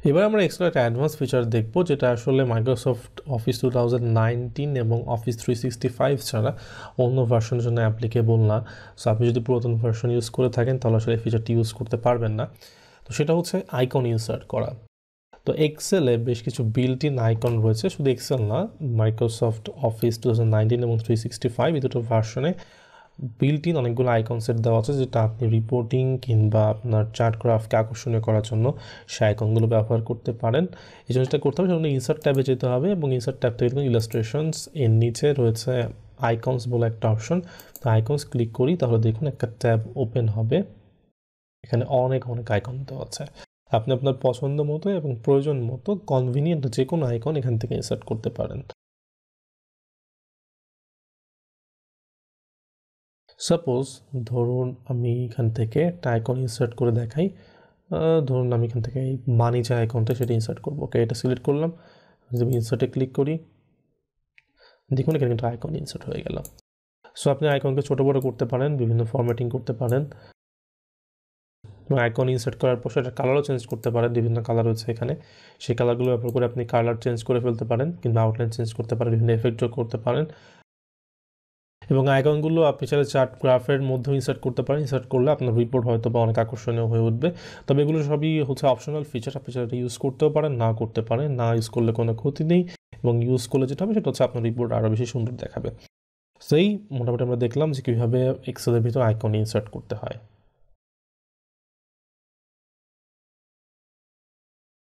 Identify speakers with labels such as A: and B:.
A: এবার আমরা এক্সট্রা একটা অ্যাডভান্স ফিচার দেখব, যেটা আসলে মাইক্রোসফট অফিস 2019 এবং অফিস 365 ছাড়া অন্য ভার্সনের জন্য অ্যাপ্লিকেবল না। সো আপনি যদি পুরাতন ভার্সন ইউজ করে থাকেন তাহলে আসলে এই ফিচারটি ইউজ করতে পারবেন না। তো সেটা হচ্ছে আইকন ইনসার্ট করা। তো এক্সেলে বেশ কিছু বিল্ট ইন আইকন রয়েছে, শুধু এক্সেল না, মাইক্রোসফট অফিস 2019 এবং 365 এই দুটো ভার্সনে বিল্ট ইন অনেকগুলো আইকন সেট দেওয়া আছে, যেটা আপনি রিপোর্টিং কিংবা আপনার চার্ট গ্রাফকে আকর্ষণীয় করার জন্য সেই আইকনগুলো ব্যবহার করতে পারেন। এই জন্য যেটা করতে হবে সেজন্য ইনসার্ট ট্যাবে যেতে হবে এবং ইনসার্ট ট্যাব থেকে দেখুন ইলাস্ট্রেশনস, এর নিচে রয়েছে আইকনস বলে একটা অপশন। তো আইকনস ক্লিক করি তাহলে দেখুন একটা ট্যাব ওপেন হবে, এখানে অনেক অনেক আইকন দেওয়া আছে। আপনি আপনার পছন্দ মতো এবং প্রয়োজন মতো কনভিনিয়েন্ট যে কোনো আইকন এখান থেকে ইনসার্ট করতে পারেন। সাপোজ ধরুন আমি এখান থেকে একটা আইকন ইনসার্ট করে দেখাই। ধরুন আমি এখান থেকে এই মানি যে আইকনটা সেটা ইনসার্ট করবো। ওকে, এটা সিলেক্ট করলাম, যদি আমি ইনসার্টে ক্লিক করি দেখুন এখানে কিন্তু আইকন ইনসার্ট হয়ে গেল। সো আপনি আইকনকে ছোটো বড়ো করতে পারেন, বিভিন্ন ফরম্যাটিং করতে পারেন এবং আইকন ইনসার্ট করার পর সেটা কালারও চেঞ্জ করতে পারেন। বিভিন্ন কালার রয়েছে এখানে, সেই কালারগুলো ব্যবহার করে আপনি কালার চেঞ্জ করে ফেলতে পারেন কিংবা আউটলাইন চেঞ্জ করতে পারেন, বিভিন্ন এফেক্ট যোগ করতে পারেন। এবং আইকনগুলো আপনি চাইলে চার্ট গ্রাফের মধ্যেও ইনসার্ট করতে পারেন। ইনসার্ট করলে আপনার রিপোর্ট হয়তো বা অনেক আকর্ষণীয় হয়ে উঠবে। তবে এগুলো সবই হচ্ছে অপশনাল ফিচার, আপনি চাইলে ইউজ করতেও পারেন, না করতে পারেন। না ইউজ করলে কোনো ক্ষতি নেই, এবং ইউজ করলে যেটা হবে সেটা হচ্ছে আপনার রিপোর্ট আরও বেশি সুন্দর দেখাবে। সেই মোটামুটি আমরা দেখলাম যে কীভাবে এক্সেলের ভিতর আইকন ইনসার্ট করতে হয়।